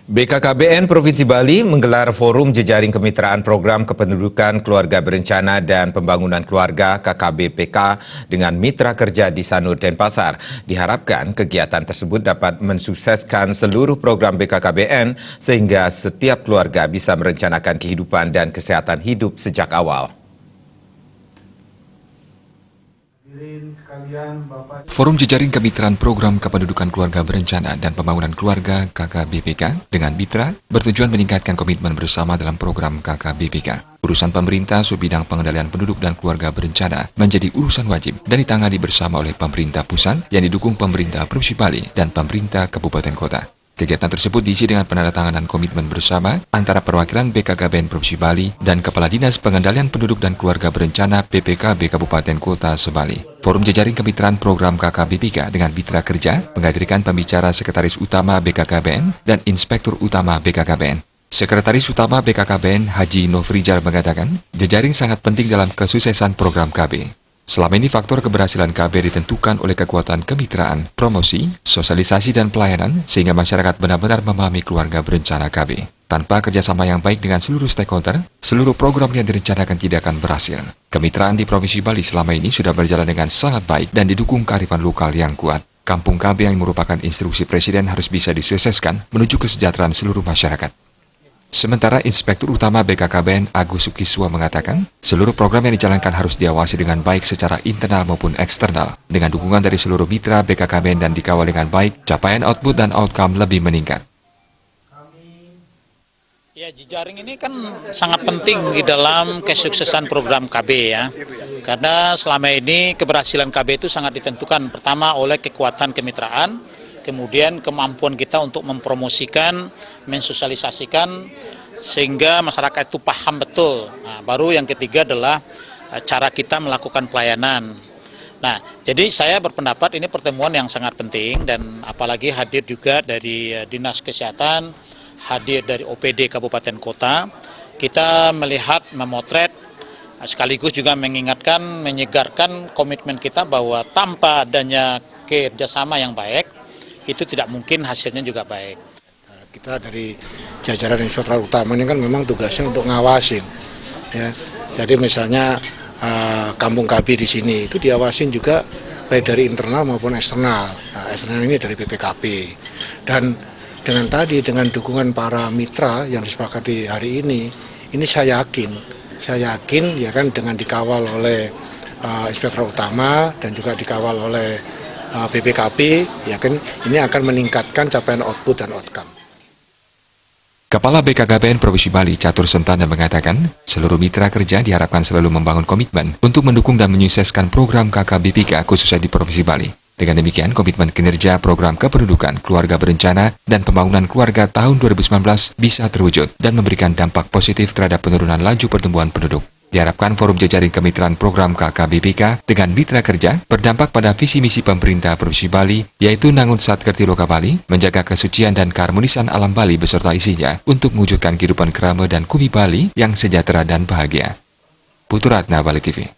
BKKBN Provinsi Bali menggelar forum jejaring kemitraan program kependudukan keluarga berencana dan pembangunan keluarga KKBPK dengan mitra kerja di Sanur Denpasar. Diharapkan kegiatan tersebut dapat mensukseskan seluruh program BKKBN sehingga setiap keluarga bisa merencanakan kehidupan dan kesehatan hidup sejak awal. Forum jejaring kemitraan program kependudukan keluarga berencana dan pembangunan keluarga KKBPK dengan mitra bertujuan meningkatkan komitmen bersama dalam program KKBPK. Urusan pemerintah subbidang pengendalian penduduk dan keluarga berencana menjadi urusan wajib dan ditangani bersama oleh pemerintah pusat yang didukung pemerintah Provinsi Bali dan pemerintah kabupaten kota. Kegiatan tersebut diisi dengan penandatanganan komitmen bersama antara perwakilan BKKBN Provinsi Bali dan Kepala Dinas Pengendalian Penduduk dan Keluarga Berencana PPKB Kabupaten Kota Sebali. Forum jejaring kemitraan program KKBPK dengan mitra kerja menghadirkan pembicara Sekretaris Utama BKKBN dan Inspektur Utama BKKBN. Sekretaris Utama BKKBN Haji Nofrijal mengatakan, jejaring sangat penting dalam kesuksesan program KB. Selama ini faktor keberhasilan KB ditentukan oleh kekuatan kemitraan, promosi, sosialisasi dan pelayanan sehingga masyarakat benar-benar memahami keluarga berencana KB. Tanpa kerjasama yang baik dengan seluruh stakeholder, seluruh program yang direncanakan tidak akan berhasil. Kemitraan di Provinsi Bali selama ini sudah berjalan dengan sangat baik dan didukung kearifan lokal yang kuat. Kampung KB yang merupakan instruksi Presiden harus bisa disukseskan menuju kesejahteraan seluruh masyarakat. Sementara Inspektur Utama BKKBN Agus Sukiswa mengatakan, seluruh program yang dijalankan harus diawasi dengan baik secara internal maupun eksternal. Dengan dukungan dari seluruh mitra BKKBN dan dikawal dengan baik, capaian output dan outcome lebih meningkat. Ya, jejaring ini kan sangat penting di dalam kesuksesan program KB ya. Karena selama ini keberhasilan KB itu sangat ditentukan pertama oleh kekuatan kemitraan, kemudian kemampuan kita untuk mempromosikan, mensosialisasikan sehingga masyarakat itu paham betul. Nah, baru yang ketiga adalah cara kita melakukan pelayanan. Nah, jadi saya berpendapat ini pertemuan yang sangat penting dan apalagi hadir juga dari Dinas Kesehatan, hadir dari OPD Kabupaten Kota. Kita melihat, memotret, sekaligus juga mengingatkan, menyegarkan komitmen kita bahwa tanpa adanya kerjasama yang baik, itu tidak mungkin hasilnya juga baik. Kita dari jajaran Inspektorat Utama ini kan memang tugasnya untuk ngawasin, ya. Jadi misalnya kampung KB di sini itu diawasin juga baik dari internal maupun eksternal. Nah, eksternal ini dari BPKB dan dengan dukungan para mitra yang disepakati hari ini saya yakin ya kan dengan dikawal oleh Inspektorat Utama dan juga dikawal oleh BPKB, ya kan ini akan meningkatkan capaian output dan outcome. Kepala BKKBN Provinsi Bali Catur Sentana mengatakan, seluruh mitra kerja diharapkan selalu membangun komitmen untuk mendukung dan menyukseskan program KKBPK khususnya di Provinsi Bali. Dengan demikian, komitmen kinerja program kependudukan, keluarga berencana, dan pembangunan keluarga tahun 2019 bisa terwujud dan memberikan dampak positif terhadap penurunan laju pertumbuhan penduduk. Diharapkan forum jejaring kemitraan program KKBPK dengan mitra kerja berdampak pada visi misi pemerintah Provinsi Bali, yaitu Nangun Satkerti Loka Bali, menjaga kesucian dan keharmonisan alam Bali beserta isinya untuk mewujudkan kehidupan kerama dan kumi Bali yang sejahtera dan bahagia. Putu Ratna, Bali TV.